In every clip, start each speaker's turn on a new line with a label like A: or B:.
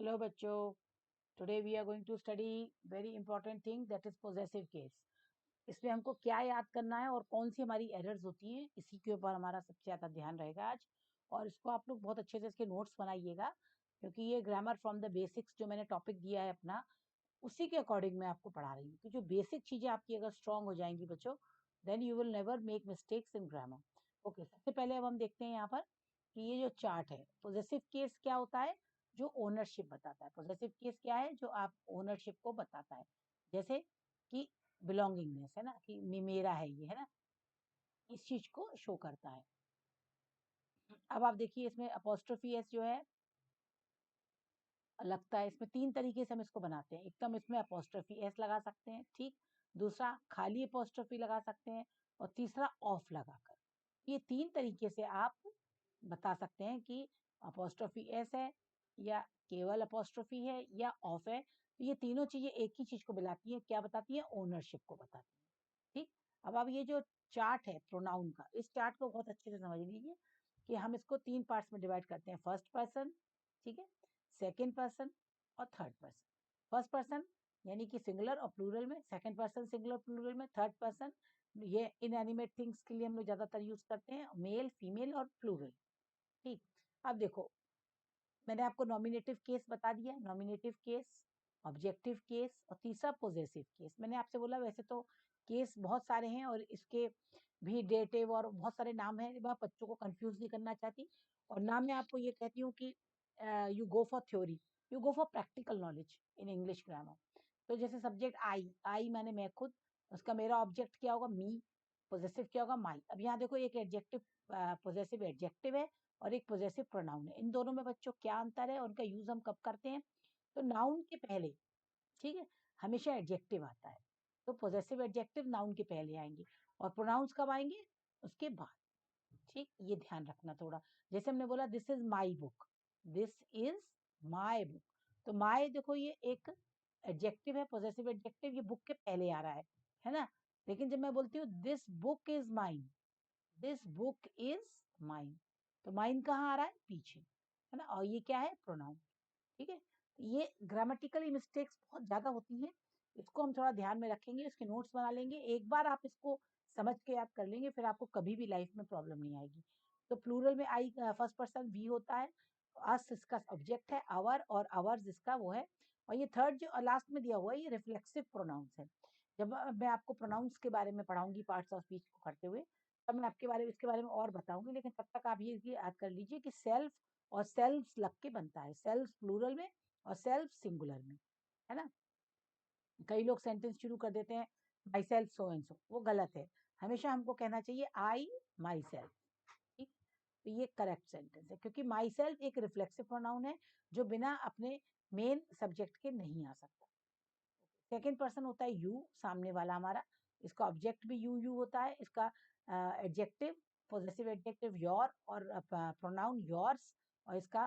A: Hello बच्चों, today we are going to study very important thing that is possessive case. इसमें हमको क्या याद करना है और कौन सी हमारी एरर्स होती हैं, इसी के ऊपर हमारा सबसे ज़्यादा ध्यान रहेगा आज। और इसको आप लोग बहुत अच्छे से इसके नोट्स बनाइएगा, क्योंकि ये ग्रामर फ्रॉम द बेसिक्स जो मैंने टॉपिक दिया है अपना, उसी के अकॉर्डिंग मैं आपको पढ़ा रही हूँ। कि जो बेसिक चीज़ें आपकी अगर स्ट्रांग हो जाएंगी बच्चों, then you will never make mistakes in grammar. Okay, सबसे पहले अब हम देखते हैं यहाँ पर कि ये जो चार्ट है, पॉजेसिव केस क्या होता है, जो ओनरशिप बताता है। पॉजेसिव केस क्या है, जो आप ओनरशिप को बताता है। जैसे कि बिलोंगिंगनेस है ना, कि मेरा है ये, है ना, इस चीज को शो करता है। अब आप देखिए इसमें अपोस्ट्रोफी एस जो है लगता है, इसमें तीन तरीके से हम इसको बनाते हैं। एक तो हम इसमें अपोस्ट्रोफी एस लगा सकते हैं, ठीक। दूसरा खाली अपोस्ट्रोफी लगा सकते हैं, और तीसरा ऑफ लगाकर। ये तीन तरीके से आप बता सकते हैं कि अपोस्ट्रोफी एस है या केवल अपोस्ट्रोफी है या ऑफ है। तो ये तीनों चीजें एक ही चीज को बताती है, क्या बताती है, ओनरशिप को बताती है, ठीक। अब आप ये जो चार्ट है प्रोनाउन का, इस चार्ट को बहुत अच्छे से समझ लीजिए कि हम इसको तीन पार्ट्स में डिवाइड करते हैं। फर्स्ट पर्सन, ठीक है, सेकेंड पर्सन और थर्ड पर्सन। फर्स्ट पर्सन यानी कि सिंगुलर और प्लूरल में, सेकेंड पर्सन सिंगुलर प्लूरल में, थर्ड पर्सन ये इनएनिमेट थिंग्स के लिए हम लोग ज्यादातर यूज करते हैं, मेल फीमेल और प्लूरल, ठीक। अब देखो, मैंने आपको नॉमिनेटिव केस बता दिया, नॉमिनेटिव केस, ऑब्जेक्टिव केस और तीसरा पॉजेसिव केस। मैंने आपसे बोला वैसे तो केस बहुत सारे हैं और इसके भी डेटिव और बहुत सारे नाम हैं, मैं बच्चों को कंफ्यूज नहीं करना चाहती। और नाम मैं आपको ये कहती हूँ कि you go for theory, you go for practical knowledge in English grammar. तो जैसे सब्जेक्ट आई, आई माने मैं खुद, उसका मेरा ऑब्जेक्ट क्या होगा, मी। पॉजेसिव क्या होगा, माई। अब यहाँ देखो, एक एडजेक्टिव पॉजेसिव एडजेक्टिव है और एक पॉजेसिव प्रोनाउन है। इन दोनों में बच्चों क्या अंतर है, उनका यूज हम कब करते हैं? तो नाउन के पहले, ठीक है, हमेशा एडजेक्टिव आता है। तो पॉजेसिव एडजेक्टिव नाउन के पहले आएंगे और प्रोनाउंस कब आएंगे? उसके बाद, ठीक। ये ध्यान रखना थोड़ा। जैसे हमने बोला this is my book, this is my book. तो माई देखो, ये एक एडजेक्टिव है, पॉजेसिव एडजेक्टिव, ये बुक के पहले आ रहा है ना। लेकिन जब मैं बोलती हूँ this book is mine, this book is mine, तो माइन कहाँ आ रहा है? पीछे, है ना। और ये क्या है? प्रोनाउन, ठीक है। ये ग्रामेटिकली मिस्टेक्स बहुत ज्यादा होती हैं, इसको हम थोड़ा ध्यान में रखेंगे, इसके नोट्स बना लेंगे। एक बार आप इसको समझ के याद कर लेंगे, फिर आपको कभी भी लाइफ में प्रॉब्लम नहीं आएगी। तो प्लूरल में आई फर्स्ट पर्सन वी होता है, अस इसका ऑब्जेक्ट है, आवर और आवर्स इसका वो है। और ये थर्ड जो लास्ट में दिया हुआ है, ये रिफ्लेक्सिव प्रोनाउंस है। जब मैं आपको प्रोनाउंस के बारे में पढ़ाऊंगी पार्ट्स ऑफ स्पीच को करते हुए, तब मैं आपके बारे में इसके बारे में और बताऊंगी। लेकिन तब तक आप ये याद कर लीजिए कि सेल्फ और सेल्फ्स लग के बनता है, सेल्फ प्लूरल में और सेल्फ सिंगुलर में, है ना। कई लोग सेंटेंस शुरू कर देते हैं my self so and so, वो गलत है। हमेशा हमको कहना चाहिए आई माई सेल्फ, ठीक। तो ये करेक्ट सेंटेंस है, क्योंकि माई सेल्फ एक रिफ्लेक्सिव प्रोनाउन है जो बिना अपने मेन सब्जेक्ट के नहीं आ सकता। सेकेंड पर्सन होता है यू, सामने वाला हमारा, इसका ऑब्जेक्ट भी यू यू होता है, इसका एडजेक्टिव पॉजेसिव एडजेक्टिव योर और प्रोनाउन योर्स, और इसका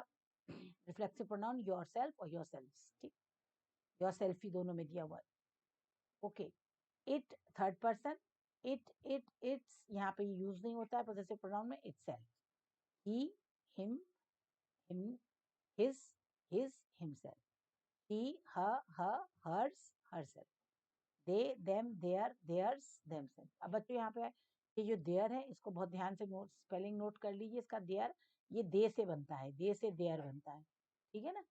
A: रिफ्लेक्सिव प्रोनाउन योर सेल्फ और योर सेल्फ्स, ठीक। योर सेल्फ ही दोनों में दिया हुआ है। Okay, it third person, it it's यहाँ पे यूज नहीं होता है पॉजेसिव प्रोनाउन में, itself. He, him, him, his, himself. he, her, hers, herself। they, them, their, theirs, themselves। अब बच्चों यहाँ पे ये जो देयर है, इसको बहुत ध्यान से नोट, स्पेलिंग नोट कर लीजिए। इसका देयर, ये दे से बनता है, दे से देयर बनता है, ठीक है ना।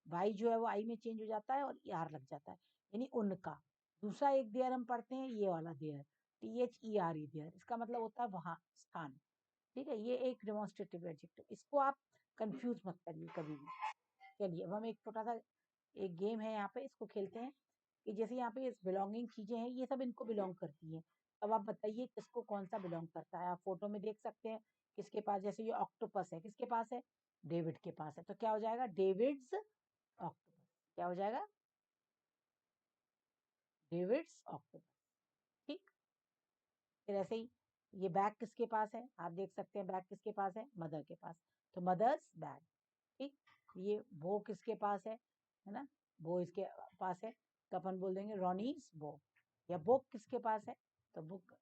A: वाई जो है वो आई में चेंज हो जाता है और आर लग जाता है, यानी उनका। दूसरा एक देयर हम पढ़ते हैं, ये वाला देयर, THERE देयर, इसका मतलब होता है वहां, स्थान, ठीक है। ये एक डेमोन्स्ट्रेटिव एडजेक्टिव, इसको आप कंफ्यूज मत करिए कभी भी। चलिए, अब हम एक छोटा सा एक गेम है यहाँ पे, इसको खेलते हैं। कि जैसे यहाँ पे बिलोंगिंग चीजें हैं, ये सब इनको बिलोंग करती हैं। अब आप बताइए किसको कौन सा बिलोंग करता है। आप फोटो में देख सकते हैं किसके पास, जैसे ये ऑक्टोपस है, किसके पास है? डेविड के पास है। तो क्या हो जाएगा? David's octopus. क्या हो जाएगा? डेविड्स ऑक्टोपस, ठीक। फिर ऐसे ही ये बैग किसके पास है? आप देख सकते हैं बैग किसके पास है? मदर के पास, तो मदर्स बैग, ठीक। ये बो किसके पास है ना, बो इसके पास है, तो अपन बोल देंगे रॉनीज बो। या बुक किसके पास है? तो बुक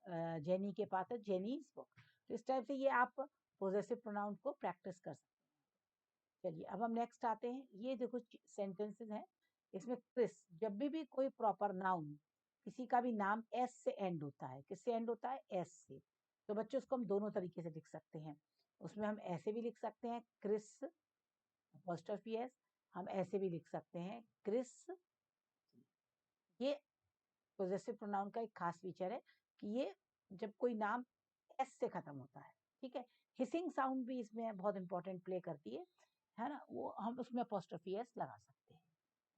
A: जेनी के पास है, जेनीज बुक। तो इस टाइप से ये आप पॉजेसिव प्रोनाउन को प्रैक्टिस कर सकते हैं। चलिए अब हम नेक्स्ट आते हैं। ये देखो सेंटेंसेस हैं, इसमें क्रिस, जब भी कोई प्रॉपर नाउन, किसी का भी नाम एस से एंड होता है, किससे एंड होता है? एस से। तो बच्चों उसको हम दोनों तरीके से लिख सकते हैं। उसमें हम ऐसे भी लिख सकते हैं क्रिस अपॉस्ट्रोफी एस, हम ऐसे भी लिख सकते हैं क्रिस। ये पोजेसिव प्रोनाउन का एक खास फीचर है कि ये जब कोई नाम एस से खत्म होता है, ठीक है। हिसिंग साउंड भी इसमें बहुत इंपॉर्टेंट प्ले करती है ना, वो हम उसमें अपोस्ट्रोफी एस लगा सकते हैं।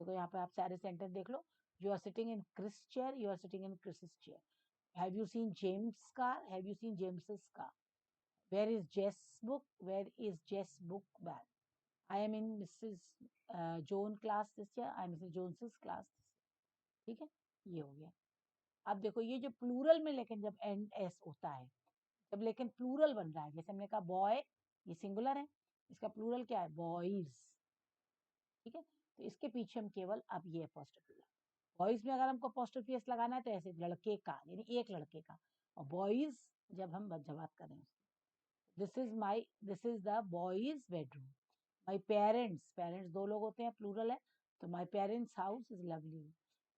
A: तो यहाँ पे आप सारे सेंटेंस देख लो। You are sitting in Chris chair, you are sitting in Chris chair. Have you seen James car, have you seen James car. Where is Jess book, where is Jess book bag. I am in Mrs Joan class this year, I am Mrs Jones class. ठीक है, ये हो गया। अब देखो ये जो plural में लेकिन जब एंड एस होता है, जब लेकिन प्लूरल बन रहा है, जैसे हमने कहा बॉय, ये सिंगुलर है, इसका प्लूरल क्या है? बॉयज। ठीक है, तो इसके पीछे हम केवल अब ये अपोस्ट्रोफी, बॉयज में अगर हमको अपोस्ट्रोफी एस लगाना है तो ऐसे लड़के का, यानी एक लड़के का। और बॉयज जब हम बात करें, this is the boys bedroom. My parents, parents दो लोग होते हैं, प्लूरल है, तो my parents house is lovely.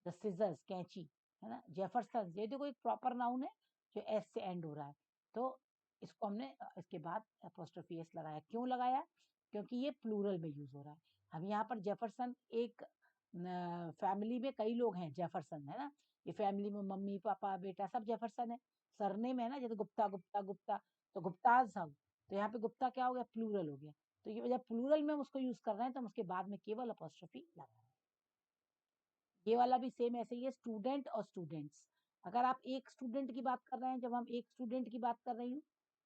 A: The scissors, कैंची, है ना। जेफरसन, ये देखो एक प्रॉपर नाउन है जो एस से एंड हो रहा है, तो इसको हमने इसके बाद एपोस्ट्रोफी एस लगाया। क्यों लगाया? क्योंकि ये प्लूरल में यूज हो रहा है। हम यहाँ पर जेफरसन, एक फैमिली में कई लोग हैं जेफरसन, है ना। ये फैमिली में मम्मी पापा बेटा सब जेफरसन है। सरनेम है ना, जैसे गुप्ता गुप्ता गुप्ता, तो गुप्ताज हाउस, तो यहाँ पे गुप्ता क्या हो गया? प्लूरल हो गया। तो ये जब प्लूरल में हम उसको यूज कर रहे हैं तो हम उसके बाद में केवल अपोस्ट्रोफी लगा रहे हैं। ये वाला भी सेम ऐसे ही है, स्टूडेंट और स्टूडेंट्स। अगर आप एक स्टूडेंट की बात कर रहे हैं, जब हम एक स्टूडेंट की बात कर रही हूँ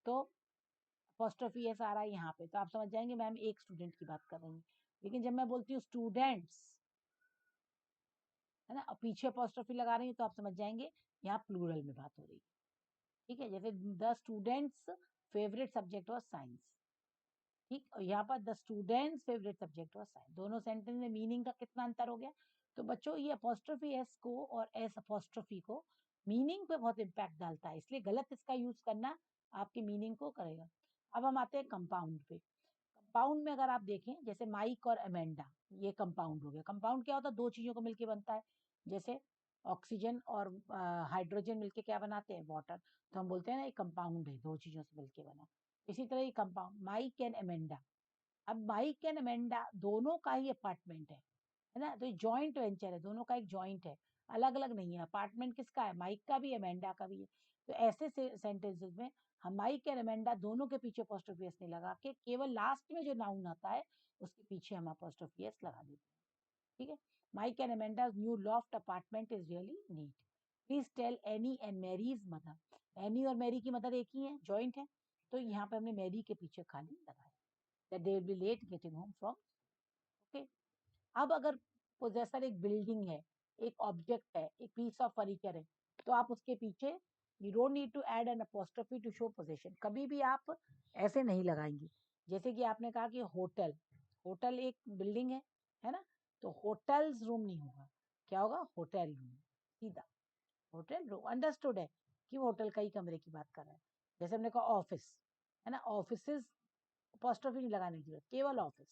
A: तो अपोस्ट्रोफी ऐसा आ रहा है यहाँ पे, तो आप समझ जाएंगे मैम एक स्टूडेंट की बात कर रही हूँ। लेकिन जब मैं बोलती हूँ स्टूडेंट्स, है ना, और पीछे अपोस्ट्रोफी लगा रही हूँ, तो आप समझ जाएंगे यहाँ प्लूरल में बात हो रही है। ठीक है, जैसे the students favourite subject was science. ठीक, और यहाँ पर the students favourite subject was science. दोनों सेंटेंस में मीनिंग का कितना अंतर हो गया। तो बच्चों ये अपोस्ट्रोफी एस को और एस अपोस्ट्रोफी को मीनिंग पे बहुत इम्पैक्ट डालता है, इसलिए गलत इसका यूज करना आपकी मीनिंग को करेगा। अब हम आते हैं कंपाउंड पे। कंपाउंड में अगर आप देखें, जैसे माइक और अमेंडा, ये कंपाउंड हो गया। कंपाउंड क्या होता है? दो चीजों को मिलकर बनता है। जैसे ऑक्सीजन और हाइड्रोजन मिलके क्या बनाते हैं? वाटर। तो हम बोलते हैं ना ये कंपाउंड है, दो चीजों से मिलके बना। इसी तरह ये कंपाउंड माइक एंड अमेंडा। अब माइक एंड अमेंडा दोनों का ही अपार्टमेंट है ना, तो जॉइंट वेंचर है, दोनों का एक जॉइंट है, अलग अलग नहीं है। अपार्टमेंट किसका है? माइक का भी, अमेंडा का भी है। तो ऐसे सेंटेंसेस में हम माइक एंड अमेंडा दोनों के पीछे अपोस्ट्रोफी एस नहीं लगा के, केवल लास्ट में जो नाउन आता है उसके पीछे हम अपोस्ट्रोफी एस लगा देते हैं। ठीक है, Mike and Amanda's new loft apartment is really neat. Please tell Annie and Mary's mother. Annie और मैरी की मदर एक ही है, जॉइंट है, तो यहाँ पे हमने मैरी के पीछे खाली लगाया, that they will be late getting home from। Okay, अब अगर पोजेसर एक बिल्डिंग है, एक ऑब्जेक्ट है, एक पीस ऑफ फर्नीचर है, तो आप उसके पीछे you don't need to add an apostrophe to show possession. कभी भी आप ऐसे नहीं लगाएंगे। जैसे कि आपने कहा कि होटल, होटल एक बिल्डिंग है ना, तो होटल्स रूम नहीं होगा, क्या होगा? होटल रूम, सीधा होटल रूम। अंडरस्टूड है कि होटल का ही कमरे की बात कर रहा है। जैसे हमने कहा ऑफिस, है ना, ऑफिसेस अपोस्ट्रोफी नहीं लगाने की जरूरत, केवल ऑफिस।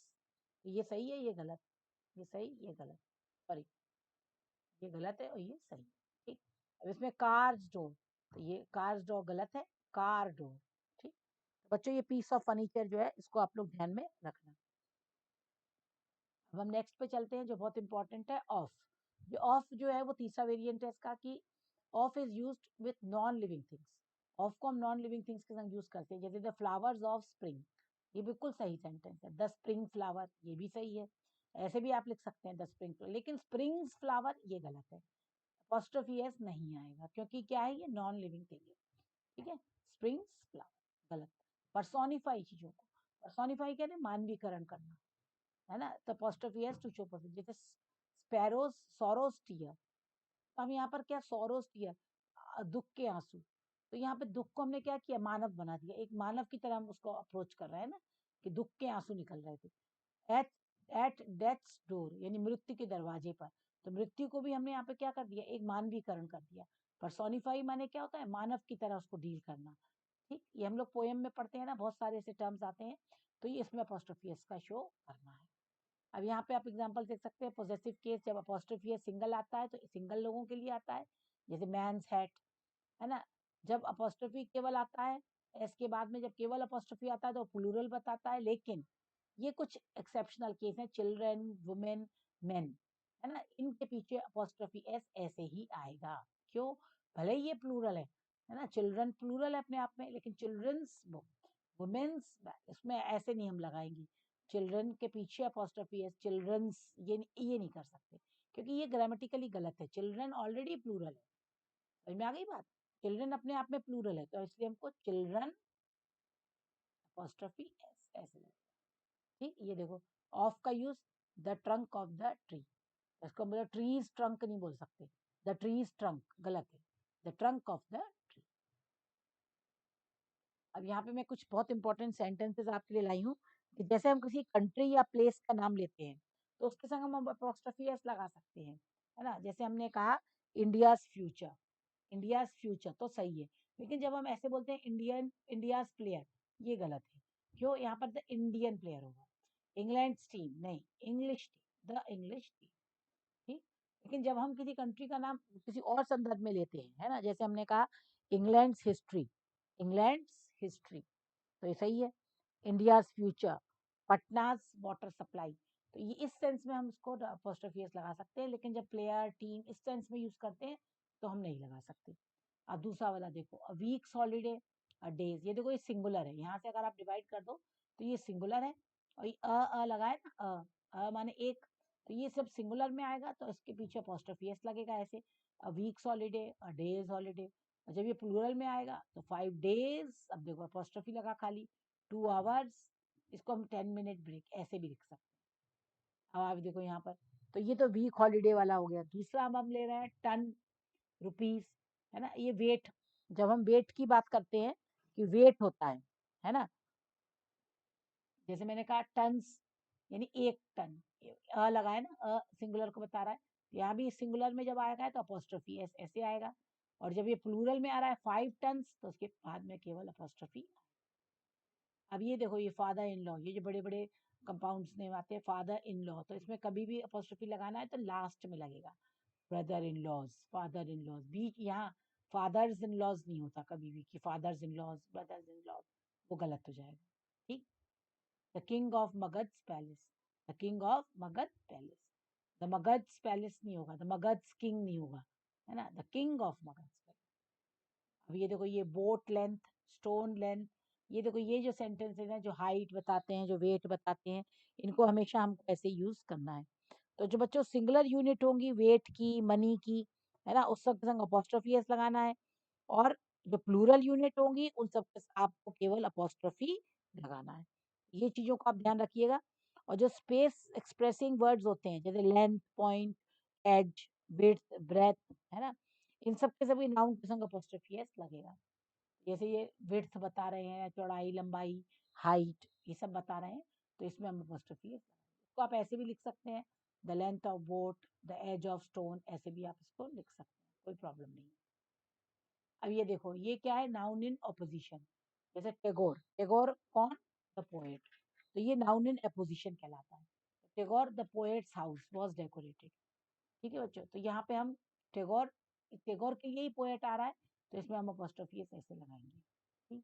A: तो ये सही है, ये गलत, ये सही, ये गलत, सॉरी, ये गलत है और ये सही। ठीक, अब इसमें कार्स डोर, तो ये कार्स डोर गलत है, कार डोर। ठीक, तो बच्चों ये पीस ऑफ फर्नीचर जो है इसको आप लोग ध्यान में रखना। अब हम नेक्स्ट पे चलते हैं जो बहुत इंपॉर्टेंट है, ऑफ। जो ऑफ जो है वो तीसरा वेरिएंट है इसका, कि of is used with non living things. Of को हम नॉन लिविंग थिंग्स के संग यूज करते हैं, जैसे द फ्लावर्स ऑफ स्प्रिंग, ये बिल्कुल सही सेंटेंस है। द स्प्रिंग फ्लावर, ये भी सही है, ऐसे भी आप लिख सकते हैं द स्प्रिंग, लेकिन स्प्रिंग्स फ्लावर ये गलत है, अपोस्ट्रोफी एस नहीं आएगा, क्योंकि क्या है? ये नॉन लिविंग थिंग है। ठीक है, स्प्रिंग्स फ्लावर गलत। पर्सोनिफाई चीजों को, पर्सोनिफाई कहते हैं मानवीकरण करना, है ना, तो apostrophe S to show possession. जैसे स्पैरोज सोरोज टीयर, तो हम यहाँ पर क्या? सोरोज टीयर, दुख के आंसू, तो यहाँ पे दुख को हमने क्या किया? मानव बना दिया, एक मानव की तरह हम उसको अप्रोच कर रहे हैं ना, कि दुख के आंसू निकल रहे थे। एट एट डेथ्स डोर, यानी मृत्यु के दरवाजे पर, तो मृत्यु को भी हमने यहाँ पे क्या कर दिया? एक मानवीकरण कर दिया। पर्सोनिफाई माने क्या होता है? मानव की तरह उसको डील करना। ठीक, ये हम लोग पोएम में पढ़ते हैं ना, बहुत सारे ऐसे टर्म्स आते हैं, तो ये इसमें अपॉस्ट्रोफी एस का शो करना है। अब यहाँ पे आप एग्जांपल देख सकते हैं, पोजेसिव केस जब अपॉस्ट्रोफी एस सिंगल आता है तो सिंगल लोगों के लिए आता है, जैसे मैंस हैट, है ना। जब अपॉस्ट्रोफी केवल आता है एस के बाद में, जब केवल अपॉस्ट्रोफी आता है तो प्लूरल बताता है, लेकिन ये कुछ एक्सेप्शनल केस हैं, चिल्ड्रन, वुमेन, मेन, है ना, इनके पीछे अपॉस्ट्रोफी एस ऐसे ही आएगा। क्यों? भले ही ये प्लूरल है ना, चिल्ड्रन प्लूरल है अपने आप में, लेकिन चिल्ड्रंस, वुमेन्स, इसमें ऐसे नहीं हम लगाएंगे, चिल्ड्रन के पीछे अपॉस्ट्रोफी एस, चिल्ड्रंस, ये नहीं कर सकते, क्योंकि ये ग्रामेटिकली गलत है। चिल्ड्रन ऑलरेडी प्लूरल है, समझ में आ गई बात। चिल्ड्रन अपने आप में प्लूरल है, तो इसलिए हमको चिल्ड्रन अपॉस्ट्रोफी एस ऐसे लगेगा। ठीक, ये देखो, ऑफ का use, the trunk of the tree, इसको मतलब ट्रीज ट्रंक नहीं बोल सकते, द ट्रीज ट्रंक गलत है, the trunk of the tree. अब यहाँ पे मैं कुछ बहुत इंपॉर्टेंट सेंटेंसेस आपके लिए लाई हूँ, कि जैसे हम किसी कंट्री या प्लेस का नाम लेते हैं तो उसके संग हम अपॉस्ट्रोफी एस लगा सकते हैं, है ना। जैसे हमने कहा इंडियाज फ्यूचर, इंडियाज फ्यूचर तो सही है, लेकिन जब हम ऐसे बोलते हैं इंडियन, इंडियाज प्लेयर, ये गलत है। क्यों? यहाँ पर द इंडियन प्लेयर होगा, इंग्लैंड टीम नहीं, English team, the English team. ठीक, लेकिन जब हम किसी कंट्री का नाम किसी और संदर्भ में लेते हैं, है ना, जैसे हमने कहा इंग्लैंड हिस्ट्री, इंग्लैंड हिस्ट्री, तो ये सही है। इंडियाज फ्यूचर, पटनाज वाटर सप्लाई, तो ये इस सेंस में हम इसको अपॉस्ट्रोफी एस लगा सकते हैं, लेकिन जब प्लेयर, टीम इस सेंस में यूज करते हैं तो हम नहीं लगा सकते। अब दूसरा वाला देखो, अ वीक्स हॉलीडे, अ डेज, ये देखो ये सिंगुलर है, यहाँ से अगर आप डिवाइड कर दो तो ये सिंगुलर है, और ये लगाए ना, माने एक, तो ये सब सिंगुलर में आएगा, तो इसके पीछे अपॉस्ट्रोफी एस लगेगा ऐसे, अ वीक्स हॉलीडे, अ डेज हॉलीडे। और जब ये प्लूरल में आएगा तो 5 days, अब देखो अपॉस्ट्रोफी लगा खाली, 2 hours, इसको हम 10 minute ब्रेक ऐसे भी लिख सकते हैं। अब आप देखो यहाँ पर, तो ये तो वीक हॉलीडे वाला हो गया। दूसरा अब हम ले रहे हैं टन, रुपीस, है ना, ये वेट, जब हम वेट की बात करते हैं कि वेट होता है ना, जैसे मैंने कहा टन्स, यानी 1 टन, लगाए ना, सिंगुलर को बता रहा है, यहाँ भी सिंगुलर में जब आएगा तो अपॉस्ट्रोफी एस ऐसे आएगा, और जब ये प्लूरल में आ रहा है 5 टन्स, तो उसके बाद में केवल अपॉस्ट्रोफी। अब ये देखो, ये फादर इन लॉ, ये जो बड़े बड़े कंपाउंड्स नेम आते हैं, फादर इन लॉ, तो इसमें कभी भी अपॉस्ट्रोफी लगाना है तो लास्ट में लगेगा, brother in laws, father in laws, बीच यहाँ फादर्स इन लॉज नहीं होता कभी भी, कि fathers in laws, brothers in laws, वो गलत हो जाएगा। ठीक, the king of Magadh palace, the king of Magadh palace, the Magadh palace नहीं होगा, द मगध किंग नहीं होगा, है ना, the king of Magadh palace. अब ये देखो, ये बोट लेंथ, स्टोन लेंथ, ये देखो, ये जो सेंटेंसेस हैं जो हाइट बताते हैं, जो वेट बताते हैं, इनको हमेशा हमको ऐसे यूज करना है। तो जो बच्चों सिंगुलर यूनिट होंगी वेट की, मनी की, है ना, उस सब के संग अपॉस्ट्रोफी एस लगाना है, और जो प्लूरल यूनिट होंगी उन सब के आपको केवल अपॉस्ट्रोफी लगाना है। ये चीजों को आप ध्यान रखिएगा। और जो स्पेस एक्सप्रेसिंग वर्ड्स होते हैं, जैसे length, point, edge, width, breadth, है ना, इन सब के सभी नाउन के संग अपॉस्ट्रोफी एस लगेगा। जैसे ये विड्थ बता रहे हैं, चौड़ाई, लंबाई, हाइट, ये सब बता रहे हैं, तो इसमें हम अपॉस्ट्रोफी एस, इसको आप ऐसे भी लिख सकते हैं, the length of boat, the edge of stone, ऐसे भी आप इसको लिख सकते हैं, कोई प्रॉब्लम नहीं। अब ये देखो, ये क्या है, नाउन इन अपोजिशन, जैसे टैगोर, टैगोर कौन? द पोएट, तो ये नाउन इन अपोजिशन कहलाता है। Tagore the poets house was decorated. ठीक है बच्चों, तो यहाँ पे हम टैगोर, टैगोर के लिए ही पोएट आ रहा है, तो इसमें हम अपोस्ट्रोफी एस ऐसे लगाएंगे। ठीक,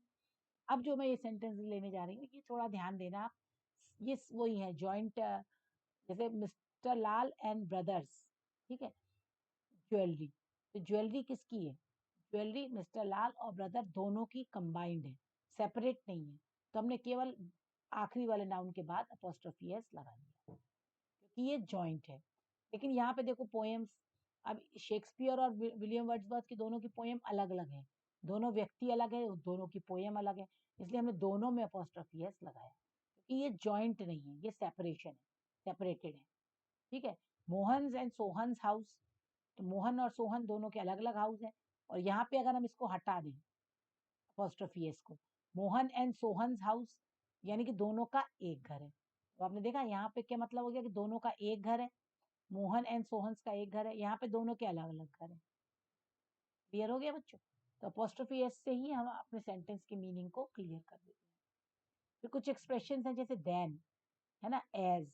A: अब जो मैं ये सेंटेंस लेने जा रही हूँ, ये थोड़ा ध्यान देना आप, ये वही है जॉइंट, जैसे मिस्टर लाल एंड ब्रदर्स, ठीक है, ज्वेलरी, तो ज्वेलरी किसकी है? ज्वेलरी मिस्टर लाल और ब्रदर दोनों की कंबाइंड है, सेपरेट नहीं है, तो हमने केवल आखिरी वाले नाउन के बाद अपॉस्ट्रोफी एस लगा दिया, क्योंकि ये जॉइंट है। लेकिन यहाँ पे देखो पोएम्स, अब शेक्सपियर और विलियम वर्ड्सवर्थ की दोनों की पोएम अलग अलग है, दोनों व्यक्ति अलग है, दोनों की पोएम अलग है, इसलिए हमने दोनों में अपॉस्ट्रोफी एस लगाया, क्योंकि ये जॉइंट नहीं है, ये सेपरेशन है, सेपरेटेड है। ठीक है, मोहन एंड सोहन्स हाउस, तो मोहन और सोहन दोनों के अलग अलग हाउस है, और यहाँ पे अगर हम इसको हटा दें अपॉस्ट्रोफी एस को, मोहन एंड सोहन्स हाउस, यानी कि दोनों का एक घर है, तो आपने देखा यहाँ पे क्या मतलब हो गया, कि दोनों का एक घर है, मोहन एंड सोहन्स का एक घर है, यहाँ पे दोनों के अलग अलग घर है। क्लियर हो गया बच्चों? तो अपोस्ट्रोफी एस से ही हम अपने सेंटेंस की मीनिंग को क्लियर कर देते हैं। फिर कुछ एक्सप्रेशन हैं जैसे देन, है ना, एज,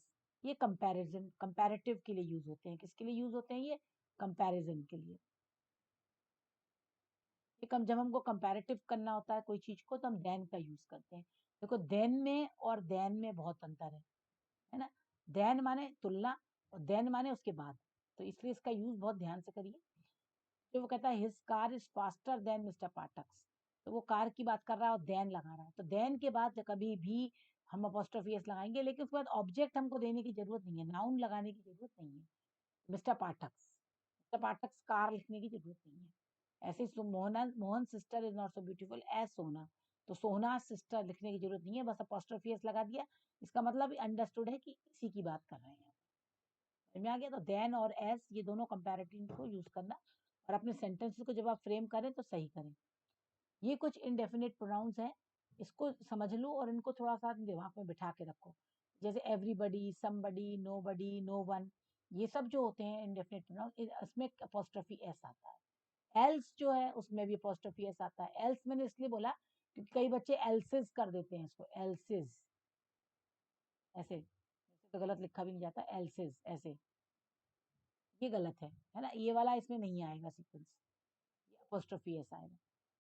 A: ये कंपैरिजन, कंपैरेटिव के लिए यूज होते हैं। किसके लिए यूज होते हैं ये? कंपैरिजन के लिए। जब हमको कंपैरेटिव करना होता है कोई चीज को तो हम देन का यूज करते हैं। देखो देन में और देन में बहुत अंतर है ना। देन माने तुलना और देन माने उसके बाद, तो इसलिए इसका यूज बहुत ध्यान से करिए। जो वो कहता है his car is faster than mister Pathak, तो वो कार की बात कर रहा है और देन लगा रहा है, तो देन के बाद कभी भी हम अपोस्ट्रोफी एस लगाएंगे, लेकिन उसके बाद ऑब्जेक्ट हमको देने की जरूरत नहीं है, नाउन लगाने की जरूरत नहीं है। Mister Pathak, mister Pathak car लिखने की जरूरत नहीं है। ऐसे ही Mohana, Mohan sister is not so beautiful as Sona, तो सोना सिस्टर लिखने की जरूरत नहीं है, बस अपोस्ट्रोफी एस लगा दिया। इसका मतलब अंडरस्टूड है कि इसी की बात कर रहे हैं। समझ में आ गया? तो देन और एज ये दोनों कंपैरेटिव को यूज करना, और अपने सेंटेंसेस को जब आप फ्रेम करें तो सही करें। ये कुछ इनडेफिनिट प्रोनाउंस हैं, इसको समझ लो और इनको थोड़ा सा दिमाग में बिठा के रखो। जैसे everybody, somebody, nobody, no one, ये सब जो होते हैं इनडेफिनिट प्रोनाउंस, इसमें अपोस्ट्रोफी एस आता है। एल्स जो है उसमें भी अपोस्ट्रोफी एस आता है। एल्स मैंने इसलिए बोला क्योंकि कई बच्चे एल्सिस कर देते हैं इसको, एल्सिस ऐसे तो गलत लिखा भी नहीं जाता, एल्सिस ऐसे, ये गलत है ना, ये वाला इसमें नहीं आएगा सीक्वेंस, ये अपोस्ट्रोफी एस आएगा।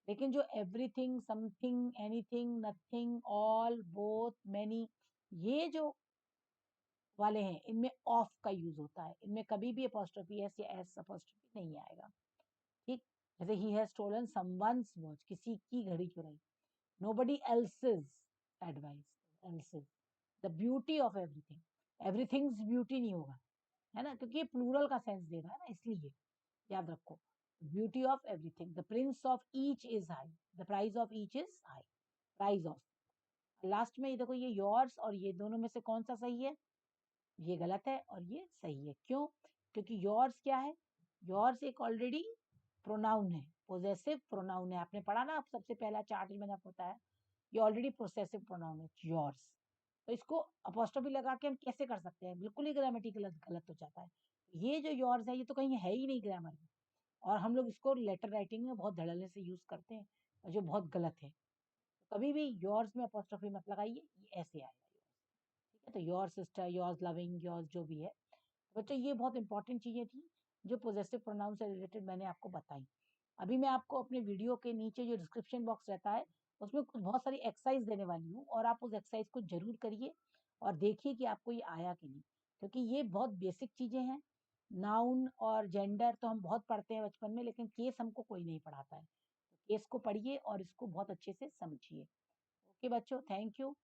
A: लेकिन जो everything, something, anything, nothing, all, both, many, ये जो वाले हैं इनमें ऑफ का यूज होता है, इनमें कभी भी अपोस्ट्रोफी एस या एस अपोस्ट्रोफी नहीं आएगा। ठीक, जैसे he has stolen someone's watch, किसी की घड़ी चुराई। Nobody else's advice, else's. The beauty of everything, everything's beauty नहीं होगा, है ना, क्योंकि ये प्लूरल का सेंस दे रहा है ना, इसलिए याद रखो। Beauty of everything, the Prince of each is high, the price of each is high, price of. Last में ये देखो, ये योर्स और ये दोनों में से कौन सा सही है? ये गलत है और ये सही है। क्यों? क्योंकि योर्स क्या है? योर्स एक ऑलरेडी प्रोनाउन है, पोजेसिव प्रोनाउन है। आपने पढ़ा ना, आप सबसे पहला चार्ट मैंने आपको बताया, ये ऑलरेडी पोसेसिव प्रोनाउन है योर्स। तो इसको अपोस्ट्रोफी लगा के हम कैसे कर सकते हैं? बिल्कुल ही ग्रामेटिकल गलत हो जाता है। ये जो योर्स है ये तो कहीं है ही नहीं ग्रामर में, और हम लोग इसको लेटर राइटिंग में बहुत धड़ल्ले से यूज करते हैं, और जो बहुत गलत है। तो कभी भी योर्स में अपोस्ट्रोफी मत लगाइए, ये ऐसे आएगा योर्स। ठीक है, तो your sister, yours loving, yours जो भी है। तो बच्चों ये बहुत इंपॉर्टेंट चीजें थी जो पोजेसिव प्रोनाउन से रिलेटेड मैंने आपको बताई। अभी मैं आपको अपने वीडियो के नीचे जो डिस्क्रिप्शन बॉक्स रहता है उसमें कुछ बहुत सारी एक्सरसाइज देने वाली हूँ, और आप उस एक्सरसाइज को जरूर करिए और देखिए कि आपको ये आया कि नहीं, क्योंकि ये बहुत बेसिक चीजें हैं। नाउन और जेंडर तो हम बहुत पढ़ते हैं बचपन में, लेकिन केस हमको कोई नहीं पढ़ाता है। तो केस को पढ़िए और इसको बहुत अच्छे से समझिए। ओके बच्चों, थैंक यू।